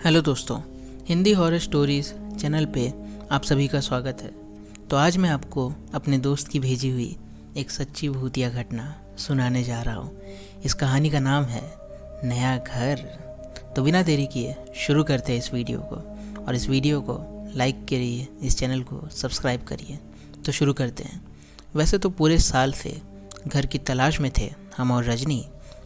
Hello दोस्तों, Hindi horror stories channel पे आप सभी का स्वागत है। तो आज मैं आपको अपने दोस्त की भेजी हुई एक सच्ची भूतिया घटना सुनाने जा रहा हूँ। इस कहानी का नाम है नया घर। तो बिना देरी किए शुरू करते हैं इस वीडियो को, और इस वीडियो को लाइक करिए, इस चैनल को सब्सक्राइब करिए। तो शुरू करते हैं। वैसे तो पूरे साल से घर की तलाश में थे हम और रजनी,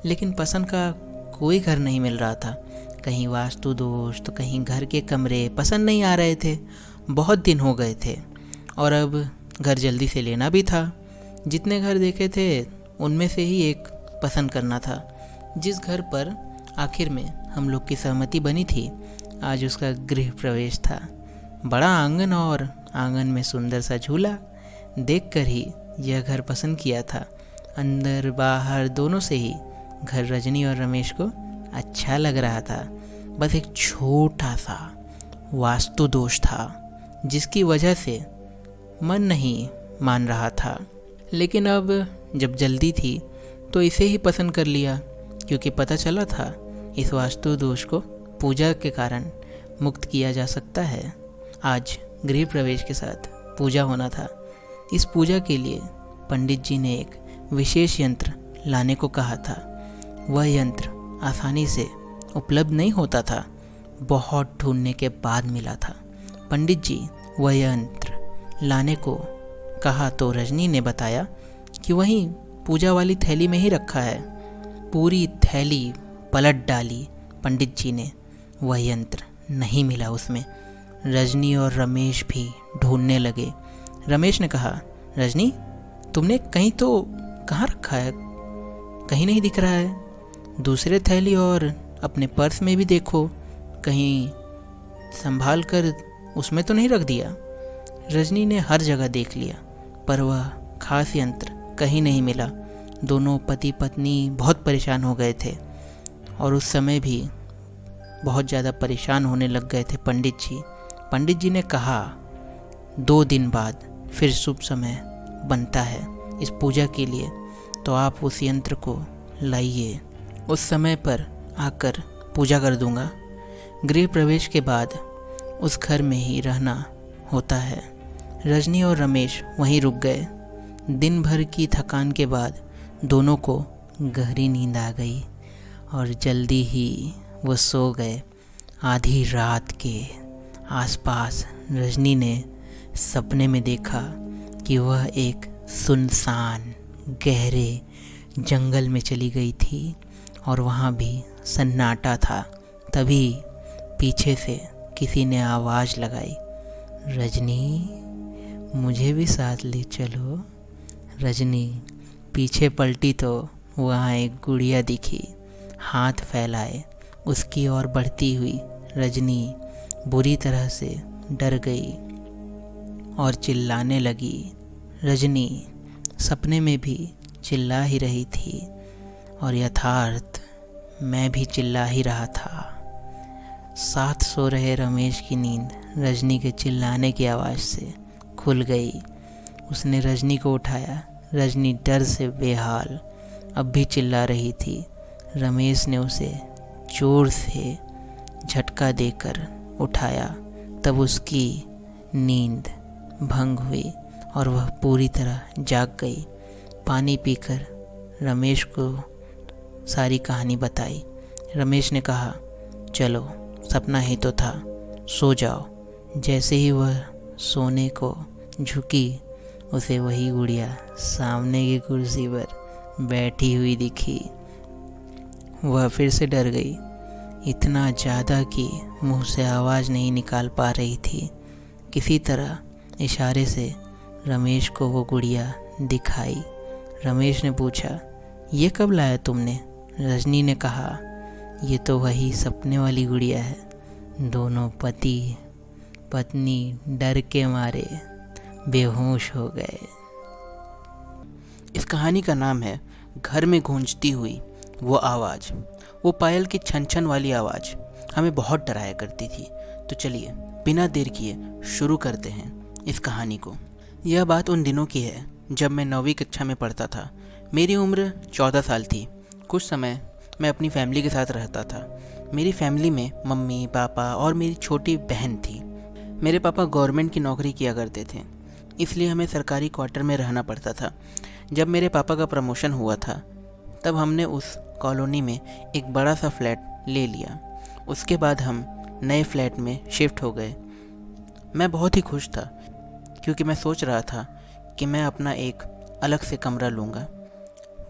लेकिन पसंद का कोई घर नहीं मिल रहा था। कहीं वास्तु दोष तो कहीं घर के कमरे पसंद नहीं आ रहे थे। बहुत दिन हो गए थे और अब घर जल्दी से लेना भी था। जितने घर देखे थे उनमें से ही एक पसंद करना था। जिस घर पर आखिर में हम लोग की सहमति बनी थी, आज उसका गृह प्रवेश था। बड़ा आंगन और आंगन में सुंदर सा झूला देखकर ही यह घर पसंद किया था। अंदर बाहर दोनों से ही घर रजनी और रमेश को अच्छा लग रहा था। बस एक छोटा सा वास्तु दोष था जिसकी वजह से मन नहीं मान रहा था। लेकिन अब जब जल्दी थी तो इसे ही पसंद कर लिया, क्योंकि पता चला था इस वास्तु दोष को पूजा के कारण मुक्त किया जा सकता है। आज गृह प्रवेश के साथ पूजा होना था। इस पूजा के लिए पंडित जी ने एक विशेष यंत्र लाने को कहा था। वह यंत्र आसानी से उपलब्ध नहीं होता था, बहुत ढूंढने के बाद मिला था। पंडित जी वह यंत्र लाने को कहा तो रजनी ने बताया कि वहीं पूजा वाली थैली में ही रखा है। पूरी थैली पलट डाली पंडित जी ने, वह यंत्र नहीं मिला उसमें। रजनी और रमेश भी ढूंढने लगे। रमेश ने कहा, रजनी तुमने कहीं तो कहाँ रखा है, कहीं नहीं दिख रहा है। दूसरे थैली और अपने पर्स में भी देखो, कहीं संभाल कर उसमें तो नहीं रख दिया। रजनी ने हर जगह देख लिया पर वह खास यंत्र कहीं नहीं मिला। दोनों पति पत्नी बहुत परेशान हो गए थे और उस समय भी बहुत ज़्यादा परेशान होने लग गए थे पंडित जी। पंडित जी ने कहा 2 दिन बाद फिर शुभ समय बनता है इस पूजा के लिए, तो आप उस यंत्र को लाइए, उस समय पर आकर पूजा कर दूंगा। गृह प्रवेश के बाद उस घर में ही रहना होता है। रजनी और रमेश वहीं रुक गए। दिन भर की थकान के बाद दोनों को गहरी नींद आ गई और जल्दी ही वो सो गए। आधी रात के आसपास रजनी ने सपने में देखा कि वह एक सुनसान गहरे जंगल में चली गई थी और वहाँ भी सन्नाटा था। तभी पीछे से किसी ने आवाज़ लगाई, रजनी मुझे भी साथ ले चलो। रजनी पीछे पलटी तो वहाँ एक गुड़िया दिखी, हाथ फैलाए उसकी ओर बढ़ती हुई रजनी बुरी तरह से डर गई और चिल्लाने लगी। रजनी सपने में भी चिल्ला ही रही थी और यथार्थ मैं भी चिल्ला ही रहा था। साथ सो रहे रमेश की नींद रजनी के चिल्लाने की आवाज़ से खुल गई। उसने रजनी को उठाया। रजनी डर से बेहाल अब भी चिल्ला रही थी। रमेश ने उसे जोर से झटका देकर उठाया, तब उसकी नींद भंग हुई और वह पूरी तरह जाग गई। पानी पीकर रमेश को सारी कहानी बताई। रमेश ने कहा, चलो सपना ही तो था, सो जाओ। जैसे ही वह सोने को झुकी, उसे वही गुड़िया सामने की कुर्सी पर बैठी हुई दिखी। वह फिर से डर गई, इतना ज़्यादा कि मुंह से आवाज़ नहीं निकाल पा रही थी। किसी तरह इशारे से रमेश को वो गुड़िया दिखाई। रमेश ने पूछा, ये कब लाया तुमने? रजनी ने कहा, ये तो वही सपने वाली गुड़िया है। दोनों पति पत्नी डर के मारे बेहोश हो गए। इस कहानी का नाम है घर में गूंजती हुई वो आवाज़। वो पायल की छन छन वाली आवाज़ हमें बहुत डराया करती थी। तो चलिए बिना देर किए शुरू करते हैं इस कहानी को। यह बात उन दिनों की है जब मैं 9वीं कक्षा में पढ़ता था। मेरी उम्र 14 साल थी। कुछ समय मैं अपनी फैमिली के साथ रहता था। मेरी फैमिली में मम्मी, पापा और मेरी छोटी बहन थी। मेरे पापा गवर्नमेंट की नौकरी किया करते थे, इसलिए हमें सरकारी क्वार्टर में रहना पड़ता था। जब मेरे पापा का प्रमोशन हुआ था तब हमने उस कॉलोनी में एक बड़ा सा फ्लैट ले लिया। उसके बाद हम नए फ्लैट में शिफ्ट हो गए। मैं बहुत ही खुश था क्योंकि मैं सोच रहा था कि मैं अपना एक अलग से कमरा लूँगा।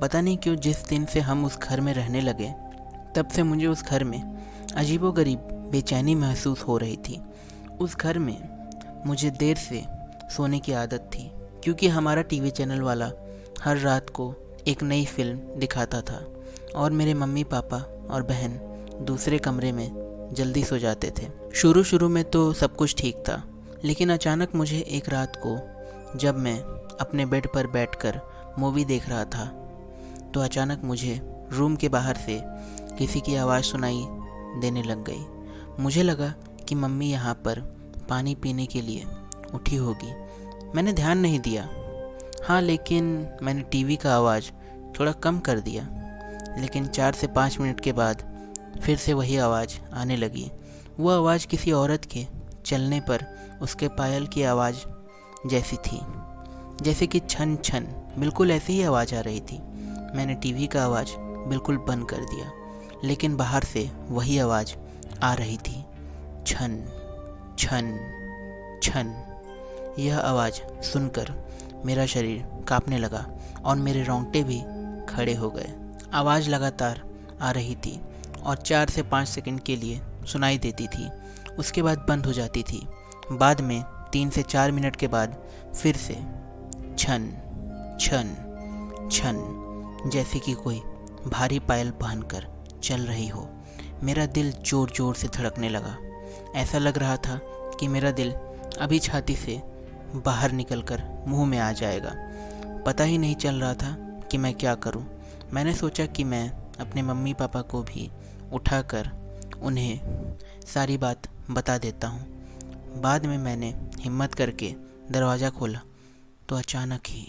पता नहीं क्यों जिस दिन से हम उस घर में रहने लगे तब से मुझे उस घर में अजीबोगरीब बेचैनी महसूस हो रही थी। उस घर में मुझे देर से सोने की आदत थी क्योंकि हमारा टीवी चैनल वाला हर रात को एक नई फिल्म दिखाता था और मेरे मम्मी, पापा और बहन दूसरे कमरे में जल्दी सो जाते थे। शुरू में तो सब कुछ ठीक था, लेकिन अचानक मुझे एक रात को जब मैं अपने बेड पर बैठकर मूवी देख रहा था तो अचानक मुझे रूम के बाहर से किसी की आवाज़ सुनाई देने लग गई। मुझे लगा कि मम्मी यहाँ पर पानी पीने के लिए उठी होगी। मैंने ध्यान नहीं दिया। हाँ, लेकिन मैंने टीवी का आवाज़ थोड़ा कम कर दिया। लेकिन 4 से 5 मिनट के बाद फिर से वही आवाज़ आने लगी। वो आवाज़ किसी औरत के चलने पर उसके पायल की आवाज़ जैसी थी, जैसे कि छन छन, बिल्कुल ऐसी ही आवाज़ आ रही थी। मैंने टीवी का आवाज़ बिल्कुल बंद कर दिया, लेकिन बाहर से वही आवाज़ आ रही थी, छन छन छन। यह आवाज़ सुनकर मेरा शरीर कांपने लगा और मेरे रोंगटे भी खड़े हो गए। आवाज़ लगातार आ रही थी और 4 से 5 सेकंड के लिए सुनाई देती थी, उसके बाद बंद हो जाती थी। बाद में 3 से 4 मिनट के बाद फिर से छन छन छन, जैसे कि कोई भारी पायल पहनकर चल रही हो। मेरा दिल ज़ोर ज़ोर से धड़कने लगा। ऐसा लग रहा था कि मेरा दिल अभी छाती से बाहर निकलकर मुंह में आ जाएगा। पता ही नहीं चल रहा था कि मैं क्या करूं। मैंने सोचा कि मैं अपने मम्मी पापा को भी उठाकर उन्हें सारी बात बता देता हूं। बाद में मैंने हिम्मत करके दरवाज़ा खोला तो अचानक ही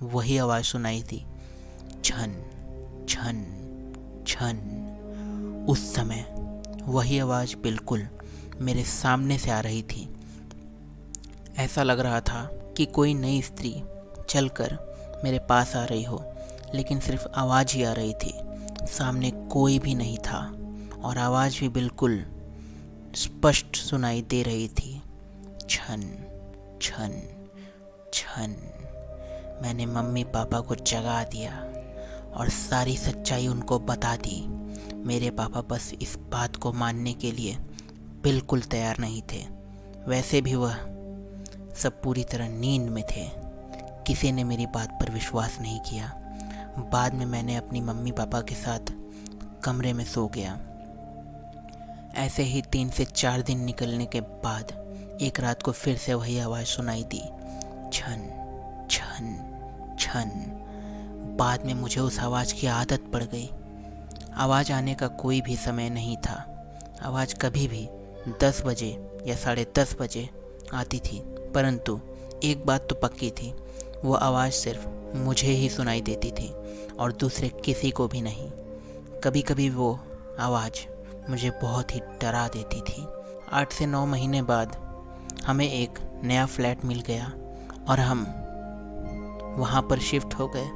वही आवाज़ सुनाई दी, छन छन छन। उस समय वही आवाज़ बिल्कुल मेरे सामने से आ रही थी। ऐसा लग रहा था कि कोई नई स्त्री चलकर मेरे पास आ रही हो, लेकिन सिर्फ आवाज़ ही आ रही थी। सामने कोई भी नहीं था और आवाज़ भी बिल्कुल स्पष्ट सुनाई दे रही थी, छन छन छन। मैंने मम्मी पापा को जगा दिया और सारी सच्चाई उनको बता दी। मेरे पापा बस इस बात को मानने के लिए बिल्कुल तैयार नहीं थे। वैसे भी वह सब पूरी तरह नींद में थे। किसी ने मेरी बात पर विश्वास नहीं किया। बाद में मैंने अपनी मम्मी पापा के साथ कमरे में सो गया। ऐसे ही 3 से 4 दिन निकलने के बाद एक रात को फिर से वही आवाज़ सुनाई दी, छन छन छन। बाद में मुझे उस आवाज़ की आदत पड़ गई। आवाज़ आने का कोई भी समय नहीं था। आवाज़ कभी भी 10 बजे या 10:30 बजे आती थी, परंतु एक बात तो पक्की थी, वो आवाज़ सिर्फ मुझे ही सुनाई देती थी और दूसरे किसी को भी नहीं। कभी कभी वो आवाज़ मुझे बहुत ही डरा देती थी। 8 से 9 महीने बाद हमें एक नया फ्लैट मिल गया और हम वहाँ पर शिफ्ट हो गए।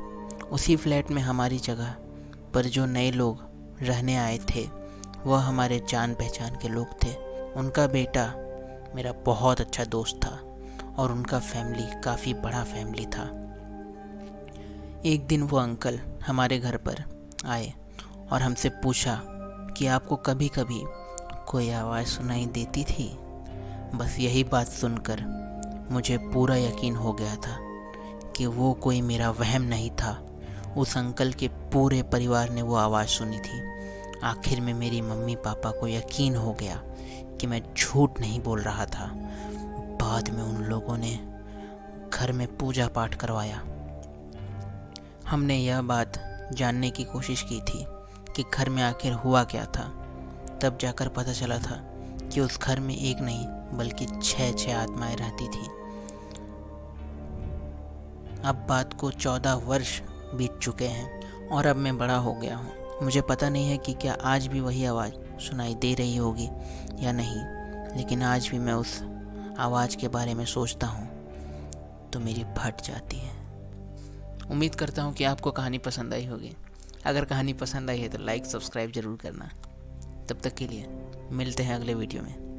उसी फ्लैट में हमारी जगह पर जो नए लोग रहने आए थे वह हमारे जान पहचान के लोग थे। उनका बेटा मेरा बहुत अच्छा दोस्त था और उनका फैमिली काफ़ी बड़ा फैमिली था। एक दिन वो अंकल हमारे घर पर आए और हमसे पूछा कि आपको कभी कभी कोई आवाज़ सुनाई देती थी। बस यही बात सुनकर मुझे पूरा यकीन हो गया था कि वो कोई मेरा वहम नहीं था। उस अंकल के पूरे परिवार ने वो आवाज़ सुनी थी। आखिर में मेरी मम्मी पापा को यकीन हो गया कि मैं झूठ नहीं बोल रहा था। बाद में उन लोगों ने घर में पूजा पाठ करवाया। हमने यह बात जानने की कोशिश की थी कि घर में आखिर हुआ क्या था। तब जाकर पता चला था कि उस घर में एक नहीं बल्कि 6 आत्माएं रहती थी। अब बात को 14 वर्ष बीत चुके हैं और अब मैं बड़ा हो गया हूँ। मुझे पता नहीं है कि क्या आज भी वही आवाज़ सुनाई दे रही होगी या नहीं, लेकिन आज भी मैं उस आवाज़ के बारे में सोचता हूँ तो मेरी फट जाती है। उम्मीद करता हूँ कि आपको कहानी पसंद आई होगी। अगर कहानी पसंद आई है तो लाइक सब्सक्राइब ज़रूर करना। तब तक के लिए मिलते हैं अगले वीडियो में।